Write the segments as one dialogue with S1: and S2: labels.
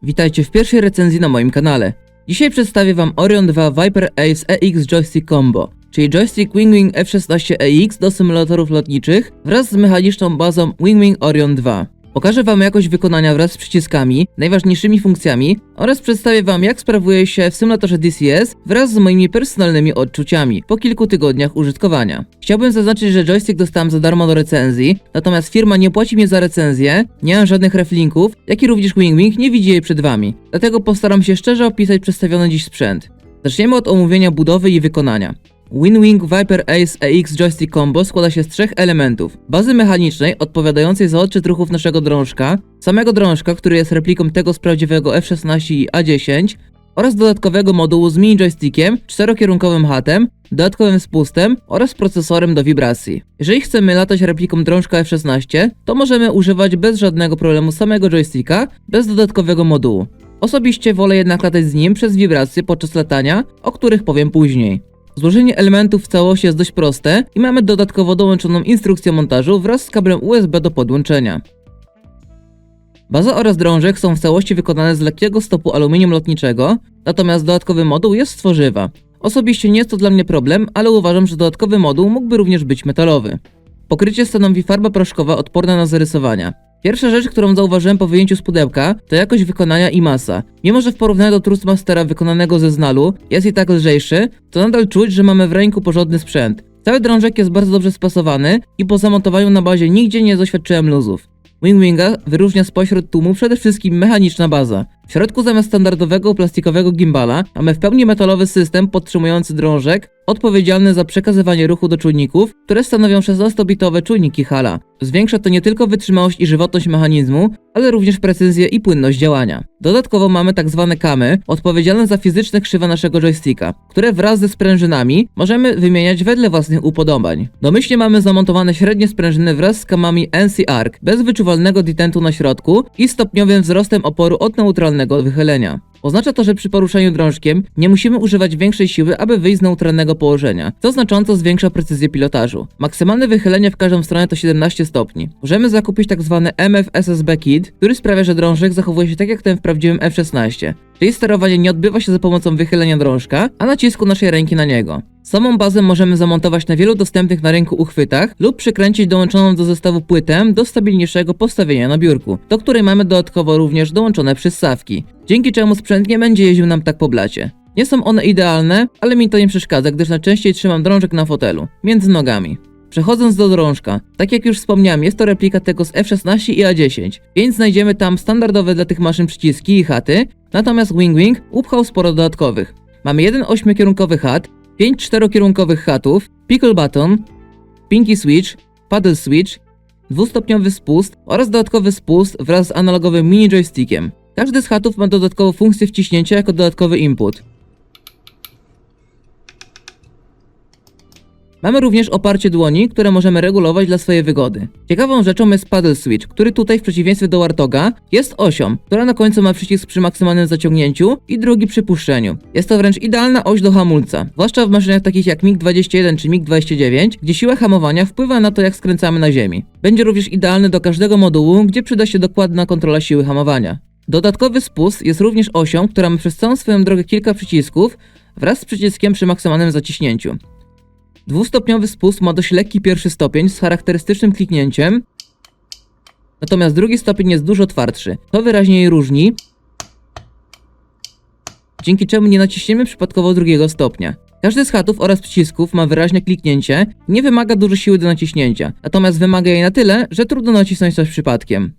S1: Witajcie w pierwszej recenzji na moim kanale. Dzisiaj przedstawię wam Orion 2 Viper Ace EX Joystick Combo, czyli joystick WingWing F16 EX do symulatorów lotniczych wraz z mechaniczną bazą WingWing Orion 2. Pokażę wam jakość wykonania wraz z przyciskami, najważniejszymi funkcjami oraz przedstawię wam jak sprawuje się w symulatorze DCS wraz z moimi personalnymi odczuciami po kilku tygodniach użytkowania. Chciałbym zaznaczyć, że joystick dostałem za darmo do recenzji, natomiast firma nie płaci mnie za recenzję, nie mam żadnych reflinków, jak i również WingWing nie widzi jej przed wami. Dlatego postaram się szczerze opisać przedstawiony dziś sprzęt. Zaczniemy od omówienia budowy i wykonania. WingWing Viper Ace EX Joystick Combo składa się z trzech elementów: bazy mechanicznej odpowiadającej za odczyt ruchów naszego drążka, samego drążka, który jest repliką tego z prawdziwego F16 i A10 oraz dodatkowego modułu z mini joystickiem, czterokierunkowym HUD-em, dodatkowym spustem oraz procesorem do wibracji. Jeżeli chcemy latać repliką drążka F16, to możemy używać bez żadnego problemu samego joysticka, bez dodatkowego modułu. Osobiście wolę jednak latać z nim przez wibracje podczas latania, o których powiem później. Złożenie elementów w całości jest dość proste i mamy dodatkowo dołączoną instrukcję montażu wraz z kablem USB do podłączenia. Baza oraz drążek są w całości wykonane z lekkiego stopu aluminium lotniczego, natomiast dodatkowy moduł jest z tworzywa. Osobiście nie jest to dla mnie problem, ale uważam, że dodatkowy moduł mógłby również być metalowy. Pokrycie stanowi farba proszkowa odporna na zarysowania. Pierwsza rzecz, którą zauważyłem po wyjęciu z pudełka, to jakość wykonania i masa. Mimo że w porównaniu do Trustmastera wykonanego ze znalu jest i tak lżejszy, to nadal czuć, że mamy w ręku porządny sprzęt. Cały drążek jest bardzo dobrze spasowany i po zamontowaniu na bazie nigdzie nie doświadczyłem luzów. WingWinga wyróżnia spośród tłumu przede wszystkim mechaniczna baza. W środku zamiast standardowego plastikowego gimbala mamy w pełni metalowy system podtrzymujący drążek, odpowiedzialny za przekazywanie ruchu do czujników, które stanowią 16-bitowe czujniki Hala. Zwiększa to nie tylko wytrzymałość i żywotność mechanizmu, ale również precyzję i płynność działania. Dodatkowo mamy tak zwane kamy, odpowiedzialne za fizyczne krzywe naszego joysticka, które wraz ze sprężynami możemy wymieniać wedle własnych upodobań. Domyślnie mamy zamontowane średnie sprężyny wraz z kamami NC-Arc, bez wyczuwalnego detentu na środku i stopniowym wzrostem oporu od neutralnego wychylenia. Oznacza to, że przy poruszaniu drążkiem nie musimy używać większej siły, aby wyjść z neutralnego położenia, co znacząco zwiększa precyzję pilotażu. Maksymalne wychylenie w każdą stronę to 17 stopni. Możemy zakupić tzw. MF SSB Kit, który sprawia, że drążek zachowuje się tak jak ten w prawdziwym F16, czyli sterowanie nie odbywa się za pomocą wychylenia drążka, a nacisku naszej ręki na niego. Samą bazę możemy zamontować na wielu dostępnych na rynku uchwytach lub przykręcić dołączoną do zestawu płytę do stabilniejszego postawienia na biurku, do której mamy dodatkowo również dołączone przyssawki, dzięki czemu sprzęt nie będzie jeździł nam tak po blacie. Nie są one idealne, ale mi to nie przeszkadza, gdyż najczęściej trzymam drążek na fotelu, między nogami. Przechodząc do drążka, tak jak już wspomniałem, jest to replika tego z F16 i A10, więc znajdziemy tam standardowe dla tych maszyn przyciski i HUD-y, natomiast WingWing upchał sporo dodatkowych. Mamy jeden 8-kierunkowy HUD, 5 czterokierunkowych HUD-ów, pickle button, pinky switch, paddle switch, dwustopniowy spust oraz dodatkowy spust wraz z analogowym mini joystickiem. Każdy z HUD-ów ma dodatkową funkcję wciśnięcia jako dodatkowy input. Mamy również oparcie dłoni, które możemy regulować dla swojej wygody. Ciekawą rzeczą jest paddle switch, który tutaj w przeciwieństwie do Warthoga jest osią, która na końcu ma przycisk przy maksymalnym zaciągnięciu i drugi przy puszczeniu. Jest to wręcz idealna oś do hamulca, zwłaszcza w maszynach takich jak MiG-21 czy MiG-29, gdzie siła hamowania wpływa na to, jak skręcamy na ziemi. Będzie również idealny do każdego modułu, gdzie przyda się dokładna kontrola siły hamowania. Dodatkowy spust jest również osią, która ma przez całą swoją drogę kilka przycisków wraz z przyciskiem przy maksymalnym zaciśnięciu. Dwustopniowy spust ma dość lekki pierwszy stopień z charakterystycznym kliknięciem, natomiast drugi stopień jest dużo twardszy. To wyraźnie jej różni, dzięki czemu nie naciśniemy przypadkowo drugiego stopnia. Każdy z HUD-ów oraz przycisków ma wyraźne kliknięcie i nie wymaga dużo siły do naciśnięcia, natomiast wymaga jej na tyle, że trudno nacisnąć coś przypadkiem.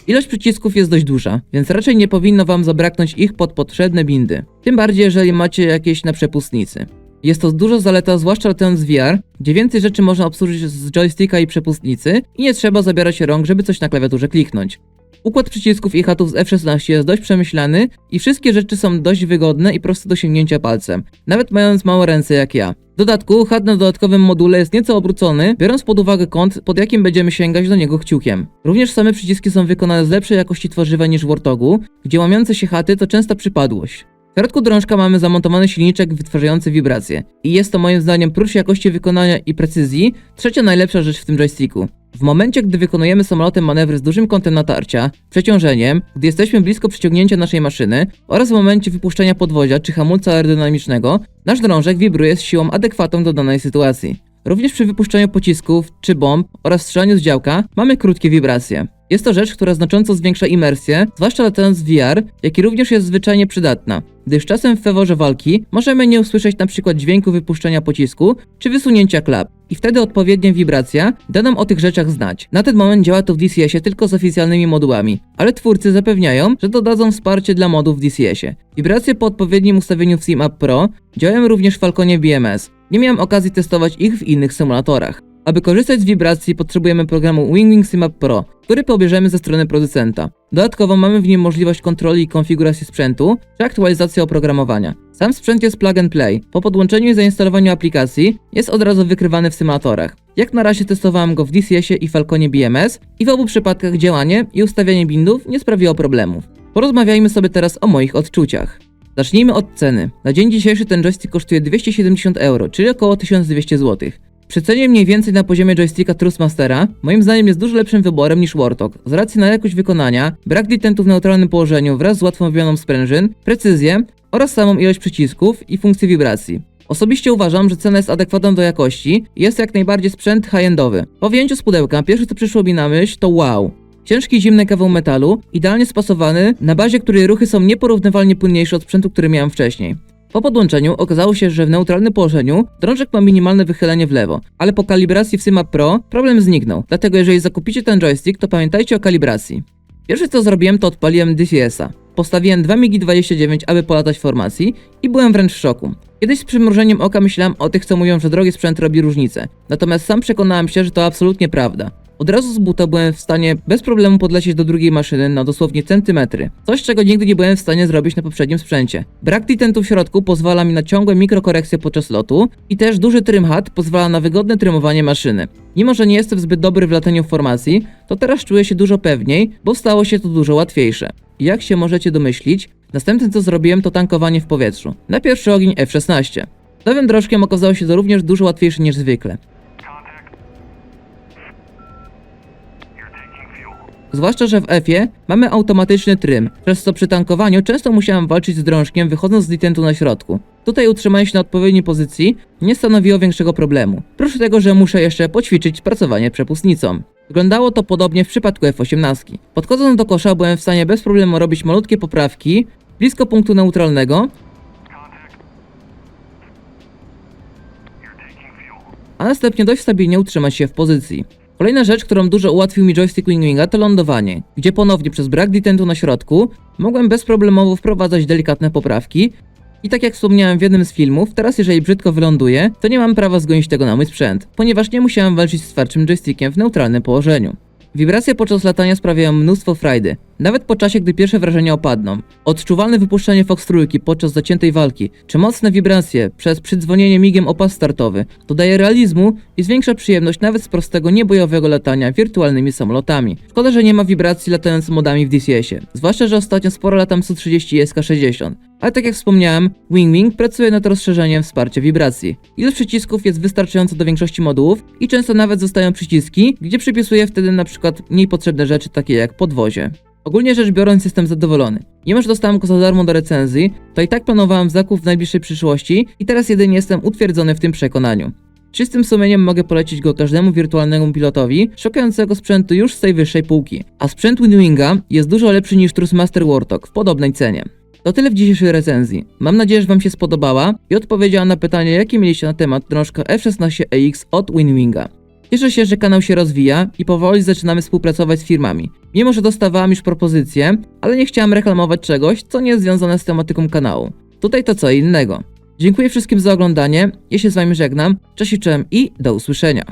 S1: Ilość przycisków jest dość duża, więc raczej nie powinno wam zabraknąć ich pod potrzebne bindy. Tym bardziej, jeżeli macie jakieś na przepustnicy. Jest to duża zaleta, zwłaszcza latając z VR, gdzie więcej rzeczy można obsłużyć z joysticka i przepustnicy i nie trzeba zabierać rąk, żeby coś na klawiaturze kliknąć. Układ przycisków i hatów z F16 jest dość przemyślany i wszystkie rzeczy są dość wygodne i proste do sięgnięcia palcem, nawet mając małe ręce jak ja. W dodatku hat na dodatkowym module jest nieco obrócony, biorąc pod uwagę kąt, pod jakim będziemy sięgać do niego kciukiem. Również same przyciski są wykonane z lepszej jakości tworzywa niż w Warthogu, gdzie łamiące się haty to częsta przypadłość. W środku drążka mamy zamontowany silniczek wytwarzający wibracje i jest to moim zdaniem prócz jakości wykonania i precyzji trzecia najlepsza rzecz w tym joysticku. W momencie, gdy wykonujemy samolotem manewry z dużym kątem natarcia, przeciążeniem, gdy jesteśmy blisko przyciągnięcia naszej maszyny oraz w momencie wypuszczenia podwozia czy hamulca aerodynamicznego, nasz drążek wibruje z siłą adekwatną do danej sytuacji. Również przy wypuszczaniu pocisków czy bomb oraz strzelaniu z działka mamy krótkie wibracje. Jest to rzecz, która znacząco zwiększa imersję, zwłaszcza latając w VR, jak i również jest zwyczajnie przydatna, gdyż czasem w feworze walki możemy nie usłyszeć np. dźwięku wypuszczenia pocisku czy wysunięcia klap i wtedy odpowiednia wibracja da nam o tych rzeczach znać. Na ten moment działa to w DCS-ie tylko z oficjalnymi modułami, ale twórcy zapewniają, że dodadzą wsparcie dla modów w DCS-ie. Wibracje po odpowiednim ustawieniu w SimUp Pro działają również w Falconie BMS. Nie miałem okazji testować ich w innych symulatorach. Aby korzystać z wibracji potrzebujemy programu WingWing SimUp Pro, który pobierzemy ze strony producenta. Dodatkowo mamy w nim możliwość kontroli i konfiguracji sprzętu, czy aktualizacji oprogramowania. Sam sprzęt jest plug and play. Po podłączeniu i zainstalowaniu aplikacji jest od razu wykrywany w symulatorach. Jak na razie testowałem go w DCS-ie i Falconie BMS i w obu przypadkach działanie i ustawianie bindów nie sprawiło problemów. Porozmawiajmy sobie teraz o moich odczuciach. Zacznijmy od ceny. Na dzień dzisiejszy ten joystick kosztuje 270 €, czyli około 1200 zł. Przy cenie mniej więcej na poziomie joysticka Thrustmastera, moim zdaniem jest dużo lepszym wyborem niż Warthog, z racji na jakość wykonania, brak detentów w neutralnym położeniu wraz z łatwą wymianą sprężyn, precyzję oraz samą ilość przycisków i funkcję wibracji. Osobiście uważam, że cena jest adekwatna do jakości i jest jak najbardziej sprzęt high-endowy. Po wyjęciu z pudełka pierwsze co przyszło mi na myśl to wow. Ciężki, zimny kawał metalu, idealnie spasowany, na bazie której ruchy są nieporównywalnie płynniejsze od sprzętu, który miałem wcześniej. Po podłączeniu okazało się, że w neutralnym położeniu drążek ma minimalne wychylenie w lewo, ale po kalibracji w SimUp Pro problem zniknął, dlatego jeżeli zakupicie ten joystick, to pamiętajcie o kalibracji. Pierwsze co zrobiłem, to odpaliłem DCS-a. Postawiłem 2 MiG-29, aby polatać w formacji i byłem wręcz w szoku. Kiedyś z przymrużeniem oka myślałem o tych, co mówią, że drogi sprzęt robi różnicę, natomiast sam przekonałem się, że to absolutnie prawda. Od razu z buta byłem w stanie bez problemu podlecieć do drugiej maszyny na dosłownie centymetry. Coś, czego nigdy nie byłem w stanie zrobić na poprzednim sprzęcie. Brak detentu w środku pozwala mi na ciągłe mikrokorekcje podczas lotu i też duży trim hat pozwala na wygodne trymowanie maszyny. Mimo, że nie jestem zbyt dobry w lataniu w formacji, to teraz czuję się dużo pewniej, bo stało się to dużo łatwiejsze. I jak się możecie domyślić, następne co zrobiłem to tankowanie w powietrzu. Na pierwszy ogień F-16. Nowym drożkiem okazało się to również dużo łatwiejsze niż zwykle. Zwłaszcza, że w F-ie mamy automatyczny trym, przez co przy tankowaniu często musiałem walczyć z drążkiem wychodząc z detentu na środku. Tutaj utrzymanie się na odpowiedniej pozycji nie stanowiło większego problemu. Prócz tego, że muszę jeszcze poćwiczyć pracowanie przepustnicą. Wyglądało to podobnie w przypadku F-18. Podchodząc do kosza byłem w stanie bez problemu robić malutkie poprawki blisko punktu neutralnego, a następnie dość stabilnie utrzymać się w pozycji. Kolejna rzecz, którą dużo ułatwił mi joystick WingWinga, to lądowanie, gdzie ponownie przez brak detentu na środku mogłem bezproblemowo wprowadzać delikatne poprawki i tak jak wspomniałem w jednym z filmów, teraz jeżeli brzydko wyląduję, to nie mam prawa zgonić tego na mój sprzęt, ponieważ nie musiałem walczyć z twardszym joystickiem w neutralnym położeniu. Wibracje podczas latania sprawiają mnóstwo frajdy, nawet po czasie, gdy pierwsze wrażenia opadną. Odczuwalne wypuszczenie Fox trójki podczas zaciętej walki, czy mocne wibracje przez przydzwonienie migiem o pas startowy, dodaje realizmu i zwiększa przyjemność nawet z prostego niebojowego latania wirtualnymi samolotami. Szkoda, że nie ma wibracji latając modami w DCS-ie, zwłaszcza, że ostatnio sporo latam Su-30 i SK-60. Ale tak jak wspomniałem, WingWing pracuje nad rozszerzeniem wsparcia wibracji. Ilość przycisków jest wystarczająca do większości modułów i często nawet zostają przyciski, gdzie przypisuję wtedy na przykład mniej potrzebne rzeczy takie jak podwozie. Ogólnie rzecz biorąc jestem zadowolony. Mimo że dostałem go za darmo do recenzji, to i tak planowałem zakup w najbliższej przyszłości i teraz jedynie jestem utwierdzony w tym przekonaniu. Czystym sumieniem mogę polecić go każdemu wirtualnemu pilotowi szukającego sprzętu już z tej wyższej półki, a sprzęt WingWinga jest dużo lepszy niż Thrustmaster Warthog w podobnej cenie. To tyle w dzisiejszej recenzji. Mam nadzieję, że wam się spodobała i odpowiedziała na pytanie, jakie mieliście na temat drążka F-16EX od WingWinga. Cieszę się, że kanał się rozwija i powoli zaczynamy współpracować z firmami. Mimo że dostawałam już propozycje, ale nie chciałam reklamować czegoś, co nie jest związane z tematyką kanału. Tutaj to co innego. Dziękuję wszystkim za oglądanie, ja się z wami żegnam, cześć i do usłyszenia.